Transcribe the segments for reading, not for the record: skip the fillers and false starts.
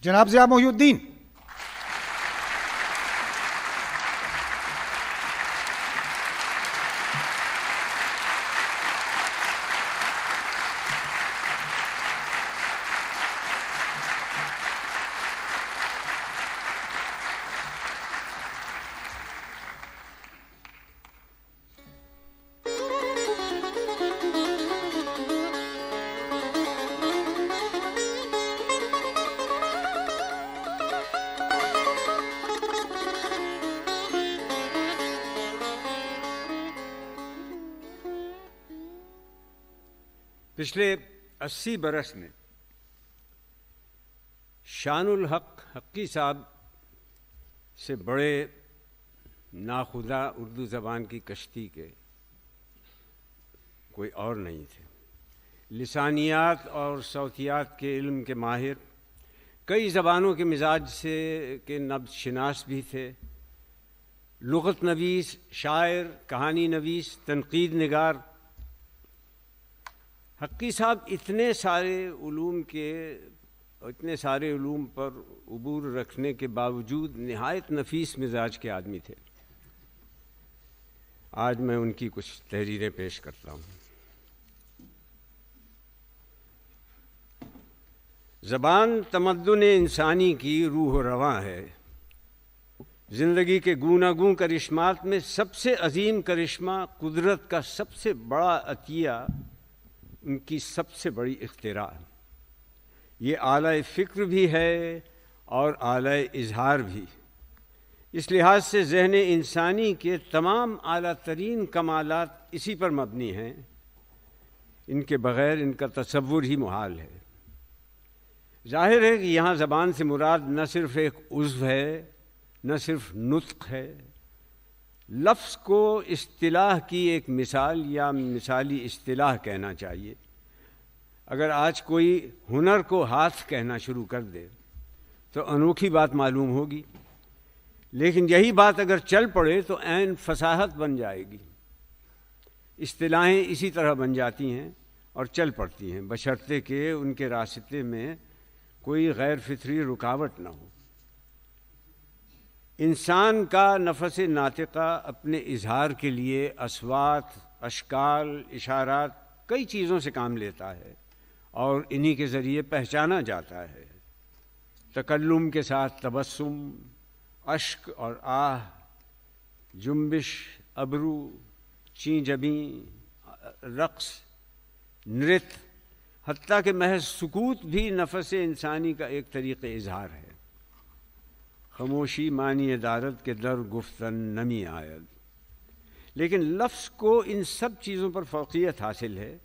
جناب ضیاء محی الدین۔ پچھلے 80 برس میں شان الحق حقی صاحب سے بڑے ناخدا اردو زبان کی کشتی کے کوئی اور نہیں تھے۔ لسانیات اور صوتیات کے علم کے ماہر، کئی زبانوں کے مزاج سے کے نبض شناس بھی تھے، لغت نویس، شاعر، کہانی نویس، تنقید نگار۔ حقی صاحب اتنے سارے علوم پر عبور رکھنے کے باوجود نہایت نفیس مزاج کے آدمی تھے۔ آج میں ان کی کچھ تحریریں پیش کرتا ہوں۔ زبان تمدن انسانی کی روح و رواں ہے۔ زندگی کے گوناگون کرشمات میں سب سے عظیم کرشمہ، قدرت کا سب سے بڑا عطیہ، ان کی سب سے بڑی اختراع۔ یہ آلۂ فکر بھی ہے اور آلۂ اظہار بھی۔ اس لحاظ سے ذہن انسانی کے تمام اعلیٰ ترین کمالات اسی پر مبنی ہیں۔ ان کے بغیر ان کا تصور ہی محال ہے۔ ظاہر ہے کہ یہاں زبان سے مراد نہ صرف ایک عضو ہے، نہ صرف نطق ہے۔ لفظ کو اصطلاح کی ایک مثال یا مثالی اصطلاح کہنا چاہیے۔ اگر آج کوئی ہنر کو ہاتھ کہنا شروع کر دے تو انوکھی بات معلوم ہوگی، لیکن یہی بات اگر چل پڑے تو عین فصاحت بن جائے گی۔ اصطلاحیں اسی طرح بن جاتی ہیں اور چل پڑتی ہیں، بشرطے کہ ان کے راستے میں کوئی غیر فطری رکاوٹ نہ ہو۔ انسان کا نفس ناطقہ اپنے اظہار کے لیے اصوات، اشکال، اشارات، کئی چیزوں سے کام لیتا ہے اور انہی کے ذریعے پہچانا جاتا ہے۔ تکلم کے ساتھ تبسم، اشک اور آہ، جنبش، ابرو، چیں جبیں، رقص، نرت، حتیٰ کہ محض سکوت بھی نفس انسانی کا ایک طریق اظہار ہے۔ خاموشی معنی دارد کے در گفتن نمی آید۔ لیکن لفظ کو ان سب چیزوں پر فوقیت حاصل ہے۔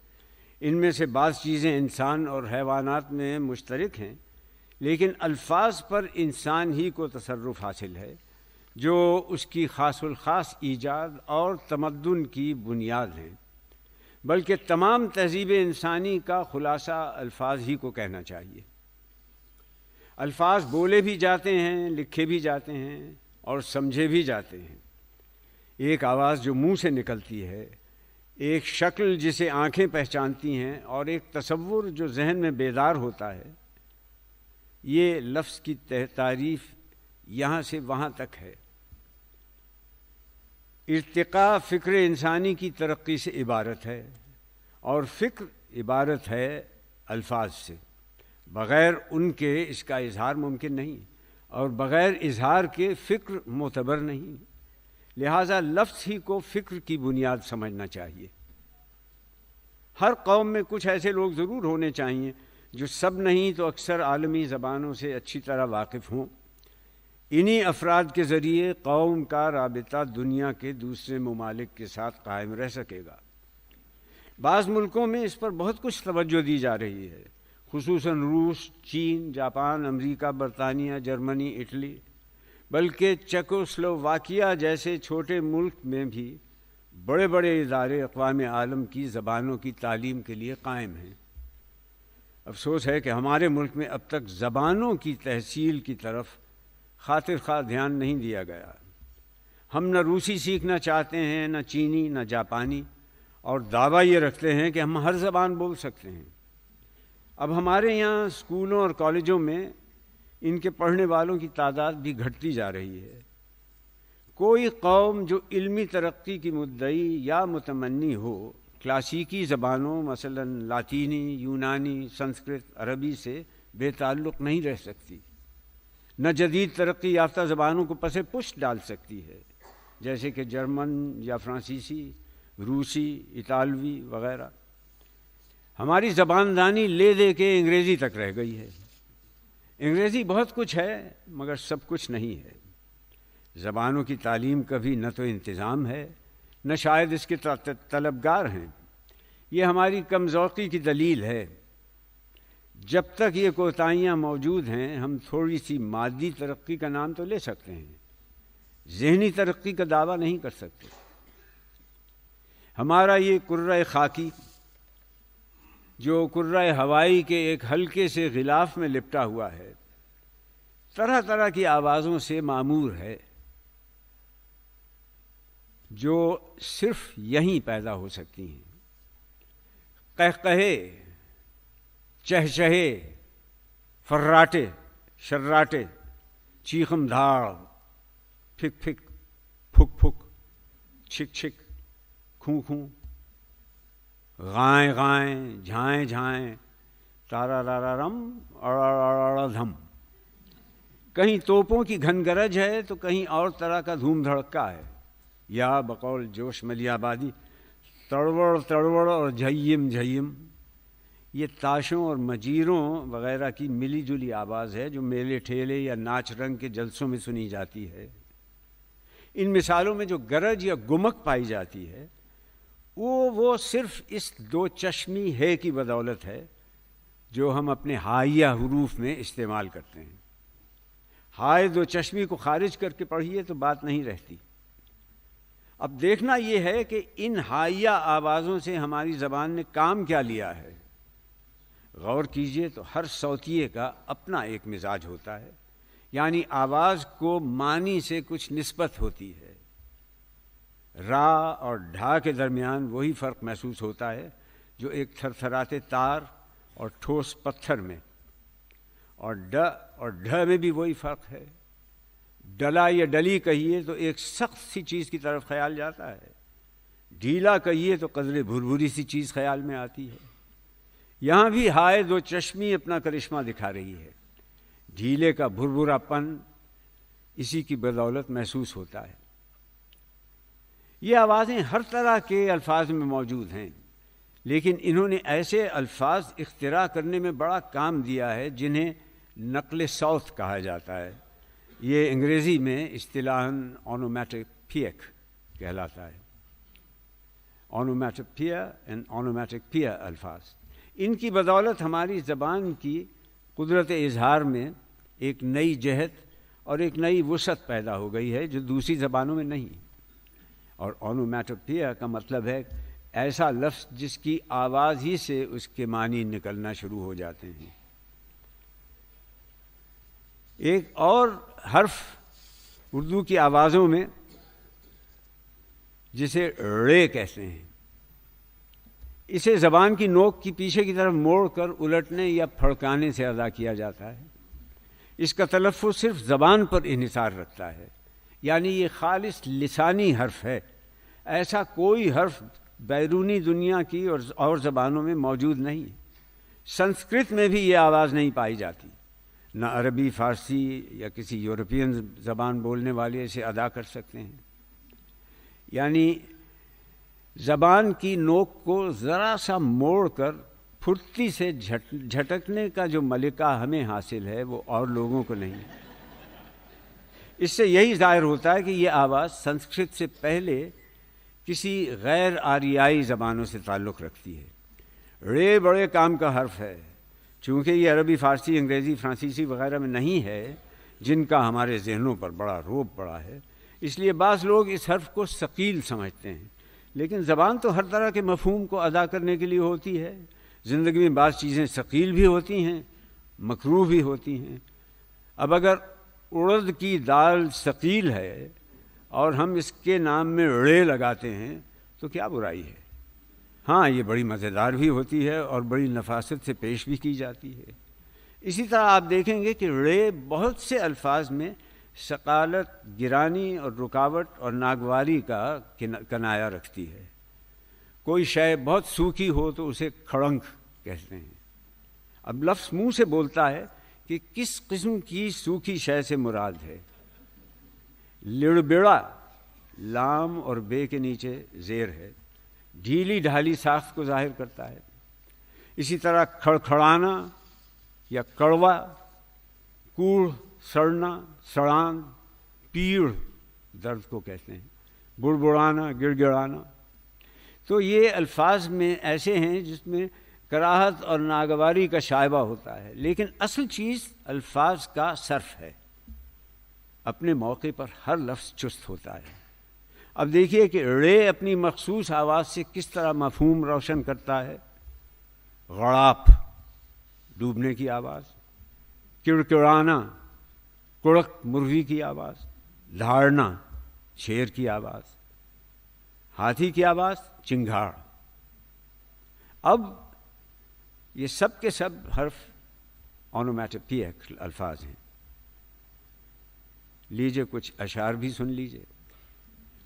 ان میں سے بعض چیزیں انسان اور حیوانات میں مشترک ہیں، لیکن الفاظ پر انسان ہی کو تصرف حاصل ہے، جو اس کی خاص الخاص ایجاد اور تمدن کی بنیاد ہیں۔ بلکہ تمام تہذیب انسانی کا خلاصہ الفاظ ہی کو کہنا چاہیے۔ الفاظ بولے بھی جاتے ہیں، لکھے بھی جاتے ہیں اور سمجھے بھی جاتے ہیں۔ ایک آواز جو منہ سے نکلتی ہے، ایک شکل جسے آنکھیں پہچانتی ہیں اور ایک تصور جو ذہن میں بیدار ہوتا ہے، یہ لفظ کی تعریف یہاں سے وہاں تک ہے۔ ارتقاء فکر انسانی کی ترقی سے عبارت ہے اور فکر عبارت ہے الفاظ سے۔ بغیر ان کے اس کا اظہار ممکن نہیں اور بغیر اظہار کے فکر معتبر نہیں۔ لہذا لفظ ہی کو فکر کی بنیاد سمجھنا چاہیے۔ ہر قوم میں کچھ ایسے لوگ ضرور ہونے چاہیے جو سب نہیں تو اکثر عالمی زبانوں سے اچھی طرح واقف ہوں۔ انہی افراد کے ذریعے قوم کا رابطہ دنیا کے دوسرے ممالک کے ساتھ قائم رہ سکے گا۔ بعض ملکوں میں اس پر بہت کچھ توجہ دی جا رہی ہے، خصوصاً روس، چین، جاپان، امریکہ، برطانیہ، جرمنی، اٹلی، بلکہ چیکوسلوواکیہ جیسے چھوٹے ملک میں بھی بڑے بڑے ادارے اقوام عالم کی زبانوں کی تعلیم کے لیے قائم ہیں۔ افسوس ہے کہ ہمارے ملک میں اب تک زبانوں کی تحصیل کی طرف خاطر خواہ دھیان نہیں دیا گیا۔ ہم نہ روسی سیکھنا چاہتے ہیں، نہ چینی، نہ جاپانی، اور دعویٰ یہ رکھتے ہیں کہ ہم ہر زبان بول سکتے ہیں۔ اب ہمارے یہاں اسکولوں اور کالجوں میں ان کے پڑھنے والوں کی تعداد بھی گھٹتی جا رہی ہے۔ کوئی قوم جو علمی ترقی کی مدعی یا متمنی ہو، کلاسیکی زبانوں مثلا لاطینی، یونانی، سنسکرت، عربی سے بے تعلق نہیں رہ سکتی، نہ جدید ترقی یافتہ زبانوں کو پس پشت ڈال سکتی ہے، جیسے کہ جرمن یا فرانسیسی، روسی، اطالوی وغیرہ۔ ہماری زباندانی لے دے کے انگریزی تک رہ گئی ہے۔ انگریزی بہت کچھ ہے مگر سب کچھ نہیں ہے۔ زبانوں کی تعلیم کا بھی نہ تو انتظام ہے، نہ شاید اس کے طلبگار ہیں۔ یہ ہماری کم ذوقی کی دلیل ہے۔ جب تک یہ کوتاہیاں موجود ہیں، ہم تھوڑی سی مادی ترقی کا نام تو لے سکتے ہیں، ذہنی ترقی کا دعویٰ نہیں کر سکتے۔ ہمارا یہ کرۂ خاکی جو کرۂ ہوائی کے ایک ہلکے سے غلاف میں لپٹا ہوا ہے، طرح طرح کی آوازوں سے معمور ہے جو صرف یہیں پیدا ہو سکتی ہیں۔ قہقہے، چہچہے، فراٹے، شراٹے، چیخم دھاڑ، پھک پھک، پھک پھک، چھک چھک، کھوں کھوں، غائیں غائیں، جھائیں جھائیں، تارا رارا رم، اڑ دھم۔ کہیں توپوں کی گھن گرج ہے تو کہیں اور طرح کا دھوم دھڑکا ہے، یا بقول جوش ملی آبادی تڑوڑ تڑوڑ اور جھیم جھیم۔ یہ تاشوں اور مجیروں وغیرہ کی ملی جلی آواز ہے جو میلے ٹھیلے یا ناچ رنگ کے جلسوں میں سنی جاتی ہے۔ ان مثالوں میں جو گرج یا گمک پائی جاتی ہے وہ صرف اس دو چشمی ہے کی بدولت ہے جو ہم اپنے ہائیہ حروف میں استعمال کرتے ہیں۔ ہائے دو چشمی کو خارج کر کے پڑھیے تو بات نہیں رہتی۔ اب دیکھنا یہ ہے کہ ان ہائیہ آوازوں سے ہماری زبان نے کام کیا لیا ہے۔ غور کیجئے تو ہر صوتیے کا اپنا ایک مزاج ہوتا ہے، یعنی آواز کو معنی سے کچھ نسبت ہوتی ہے۔ را اور ڈھا کے درمیان وہی فرق محسوس ہوتا ہے جو ایک تھرتھراتے تار اور ٹھوس پتھر میں، اور ڈ اور ڈھ میں بھی وہی فرق ہے۔ ڈلا یا ڈلی کہیے تو ایک سخت سی چیز کی طرف خیال جاتا ہے، ڈھیلا کہیے تو قدرے بھربھری سی چیز خیال میں آتی ہے۔ یہاں بھی ہائے دو چشمی اپنا کرشمہ دکھا رہی ہے۔ ڈھیلے کا بھربھرا پن اسی کی بدولت محسوس ہوتا ہے۔ یہ آوازیں ہر طرح کے الفاظ میں موجود ہیں، لیکن انہوں نے ایسے الفاظ اختراع کرنے میں بڑا کام دیا ہے جنہیں نقل صوت کہا جاتا ہے۔ یہ انگریزی میں اصطلاحاً اونومیٹوپیک کہلاتا ہے۔ اونومیٹوپیا اینڈ اونومیٹوپیا الفاظ، ان کی بدولت ہماری زبان کی قدرت اظہار میں ایک نئی جہت اور ایک نئی وسعت پیدا ہو گئی ہے جو دوسری زبانوں میں نہیں۔ اور اونومیٹوپیا کا مطلب ہے ایسا لفظ جس کی آواز ہی سے اس کے معنی نکلنا شروع ہو جاتے ہیں۔ ایک اور حرف اردو کی آوازوں میں جسے ڑے کہتے ہیں، اسے زبان کی نوک کی پیچھے کی طرف موڑ کر الٹنے یا پھڑکانے سے ادا کیا جاتا ہے۔ اس کا تلفظ صرف زبان پر انحصار رکھتا ہے، یعنی یہ خالص لسانی حرف ہے۔ ایسا کوئی حرف بیرونی دنیا کی اور زبانوں میں موجود نہیں۔ سنسکرت میں بھی یہ آواز نہیں پائی جاتی، نہ عربی، فارسی یا کسی یورپین زبان بولنے والے اسے ادا کر سکتے ہیں۔ یعنی زبان کی نوک کو ذرا سا موڑ کر پھرتی سے جھٹکنے کا جو ملکہ ہمیں حاصل ہے وہ اور لوگوں کو نہیں۔ اس سے یہی ظاہر ہوتا ہے کہ یہ آواز سنسکرت سے پہلے کسی غیر آریائی زبانوں سے تعلق رکھتی ہے۔ ڑے بڑے کام کا حرف ہے، چونکہ یہ عربی، فارسی، انگریزی، فرانسیسی وغیرہ میں نہیں ہے جن کا ہمارے ذہنوں پر بڑا رعب پڑا ہے، اس لیے بعض لوگ اس حرف کو ثقیل سمجھتے ہیں۔ لیکن زبان تو ہر طرح کے مفہوم کو ادا کرنے کے لیے ہوتی ہے۔ زندگی میں بعض چیزیں ثقیل بھی ہوتی ہیں، مکروہ بھی ہوتی ہیں۔ اب اگر اڑد کی دال ثقیل ہے اور ہم اس کے نام میں ڑے لگاتے ہیں تو کیا برائی ہے؟ ہاں، یہ بڑی مزیدار بھی ہوتی ہے اور بڑی نفاست سے پیش بھی کی جاتی ہے۔ اسی طرح آپ دیکھیں گے کہ ڑے بہت سے الفاظ میں ثقالت، گرانی اور رکاوٹ اور ناگواری کا کنایا رکھتی ہے۔ کوئی شے بہت سوکھی ہو تو اسے کھڑنگ کہتے ہیں۔ اب لفظ منہ سے بولتا ہے کہ کس قسم کی سوکھی شے سے مراد ہے۔ لڑبڑا لام اور بے کے نیچے زیر ہے، ڈھیلی ڈھالی ساخت کو ظاہر کرتا ہے۔ اسی طرح کھڑکھڑانا یا کڑوا، کوڑ سڑنا، سڑان، پیڑ درد کو کہتے ہیں، بڑبڑانا، گڑ گڑانا۔ تو یہ الفاظ میں ایسے ہیں جس میں کراہت اور ناگواری کا شائبہ ہوتا ہے، لیکن اصل چیز الفاظ کا صرف ہے۔ اپنے موقع پر ہر لفظ چست ہوتا ہے۔ اب دیکھیے کہ ڑے اپنی مخصوص آواز سے کس طرح مفہوم روشن کرتا ہے۔ غڑاپ ڈوبنے کی آواز، کڑکڑانا کڑک مرغی کی آواز، دھاڑنا شیر کی آواز، ہاتھی کی آواز چنگھاڑ۔ اب یہ سب کے سب حرف اونومیٹوپیک الفاظ ہیں۔ لیجئے کچھ اشعار بھی سن لیجئے۔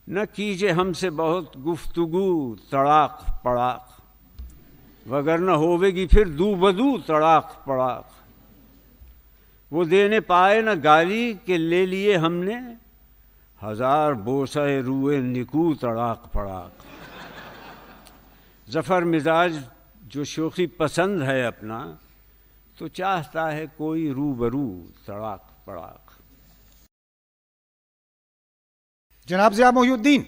نہ کیجئے ہم سے بہت گفتگو تڑاق پڑاق، وگرنہ ہووے گی پھر دو بدو تڑاق پڑاق۔ وہ دینے پائے نہ گالی کہ لے لیے ہم نے، ہزار بوسہ روئے نکو تڑاق پڑاق۔ ظفر مزاج جو شوخی پسند ہے اپنا، تو چاہتا ہے کوئی روبرو تڑاق پڑاق۔ جناب ضیاء محی الدین،